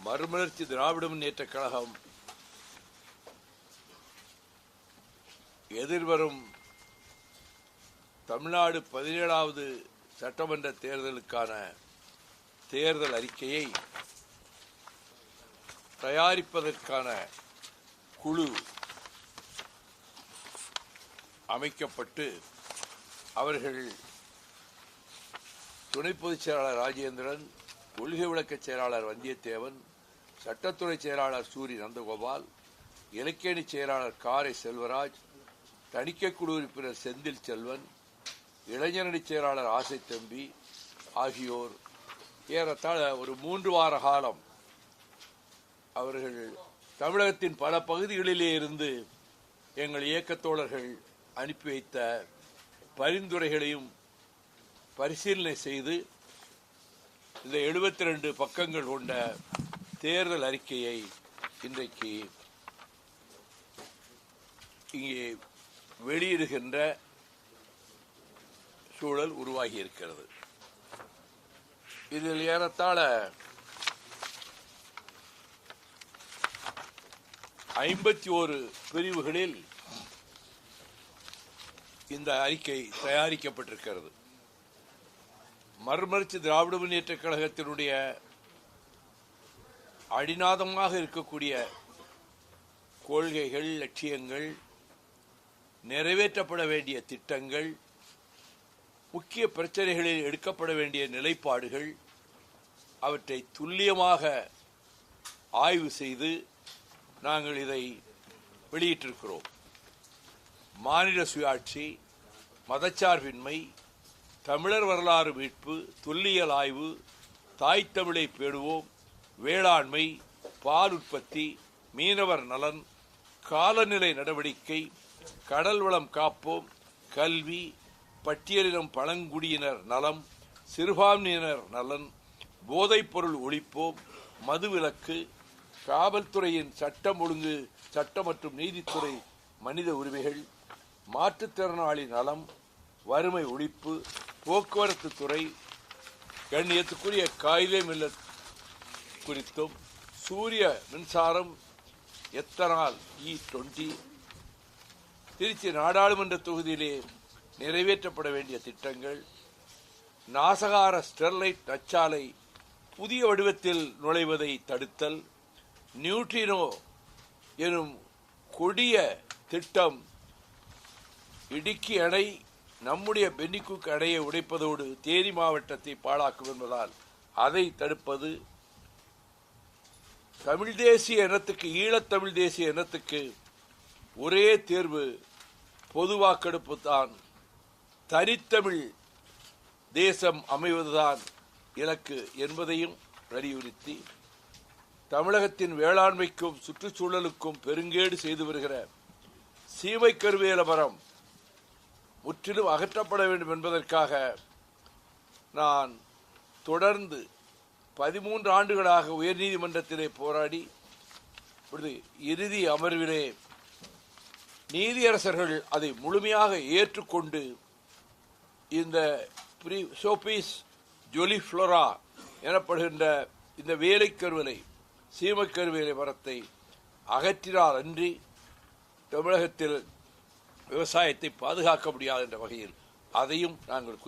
மறுமலர்ச்சி திராவிட முன்னேற்றக் கழகம் எதிர்வரும் தமிழ்நாடு 17வது சட்டமன்ற தேர்தலுக்கான தேர்தல் அறிக்கையை தயாரிப்பதற்கான குழு அமைக்கப்பட்டு அவர்கள் துணை பொதுச் செயலாளர் ராஜேந்திரன், கொள்கை விளக்க செயலாளர் வந்தியத்தேவன், சட்டத்துறை செயலாளர் சூரி நந்தகோபால், இலக்கியணி செயலாளர் காரை செல்வராஜ், தணிக்கைக்குழு உறுப்பினர் செந்தில் செல்வன், இளைஞரணி செயலாளர் ஆசை தம்பி ஆகியோர் ஏறத்தாழ ஒரு 3 வார காலம் அவர்கள் தமிழகத்தின் பல பகுதிகளிலே இருந்து எங்கள் இயக்கத்தோழர்கள் அனுப்பி வைத்த பரிந்துரைகளையும் பரிசீலனை செய்து இந்த 72 பக்கங்கள் கொண்ட தேர்தல் அறிக்கையை இன்றைக்கு இங்கே வெளியிடுகின்ற சூழல் உருவாகி இருக்கிறது. இதில் ஏறத்தாழ 51 பிரிவுகளில் இந்த அறிக்கை தயாரிக்கப்பட்டிருக்கிறது. மறுமலர்ச்சி திராவிட முன்னேற்றக் கழகத்தினுடைய அடிநாதமாக இருக்கக்கூடிய கொள்கைகள், லட்சியங்கள், நிறைவேற்றப்பட வேண்டிய திட்டங்கள், முக்கிய பிரச்சனைகளில் எடுக்கப்பட வேண்டிய நிலைப்பாடுகள், அவற்றை துல்லியமாக ஆய்வு செய்து நாங்கள் இதை வெளியிட்டிருக்கிறோம். மாநில சுயாட்சி, மதச்சார்பின்மை, தமிழர் வரலாறு மீட்பு, தொல்லியல் ஆய்வு, தாய் தமிழை பேணுவோம், வேளாண்மை, பால் உற்பத்தி, மீனவர் நலன், காலநிலை நடவடிக்கை, கடல் வளம் காப்போம், கல்வி, பட்டியலினம் பழங்குடியினர் நலம், சிறுபான்மையினர் நலன், போதைப்பொருள் ஒழிப்போம், மதுவிலக்கு, காவல்துறையின் சட்டம் ஒழுங்கு, சட்டம் மற்றும் நீதித்துறை, மனித உரிமைகள், மாற்றுத்திறனாளி நலம், வறுமை ஒழிப்பு, போக்குவரத்து துறை, கண்ணியத்துக்குரிய காயிலே மில்லத் குறித்தும், சூரிய மின்சாரம், எத்தனால் E20, திருச்சி நாடாளுமன்ற தொகுதியிலே நிறைவேற்றப்பட வேண்டிய திட்டங்கள், நாசகார ஸ்டெர்லைட் நச்சாலை புதிய வடிவத்தில் நுழைவதை தடுத்தல், நியூட்ரினோ எனும் கொடிய திட்டம் இடுக்கி அணை நம்முடைய பென்னிக்குக் அணையை உடைப்பதோடு தேனி மாவட்டத்தை பாழாக்கும் என்பதால் அதை தடுப்பது, தமிழ் தேசிய இனத்துக்கு, ஈழத்தமிழ் தேசிய இனத்துக்கு ஒரே தேர்வு பொது வாக்கெடுப்பு தான், தனித்தமிழ் தேசம் அமைவதுதான் இலக்கு என்பதையும் வலியுறுத்தி, தமிழகத்தின் வேளாண்மைக்கும் சுற்றுச்சூழலுக்கும் பெருங்கேடு செய்து வருகிற சீமை கருவேல மரம் முற்றிலும் அகற்றப்பட வேண்டும் என்பதற்காக நான் தொடர்ந்து 13 ஆண்டுகளாக உயர்நீதிமன்றத்திலே போராடி இறுதி அமர்விலே நீதியரசர்கள் அதை முழுமையாக ஏற்றுக்கொண்டு இந்த சோபீஸ் ஜொலிஃப்ளோரா எனப்படுகின்ற இந்த வேலைக்கருவலை, சீமக்கருவேலை மரத்தை அகற்றினால் அன்றி தமிழகத்தில் விவசாயத்தை பாதுகாக்க முடியாது என்ற வகையில் அதையும் நாங்கள்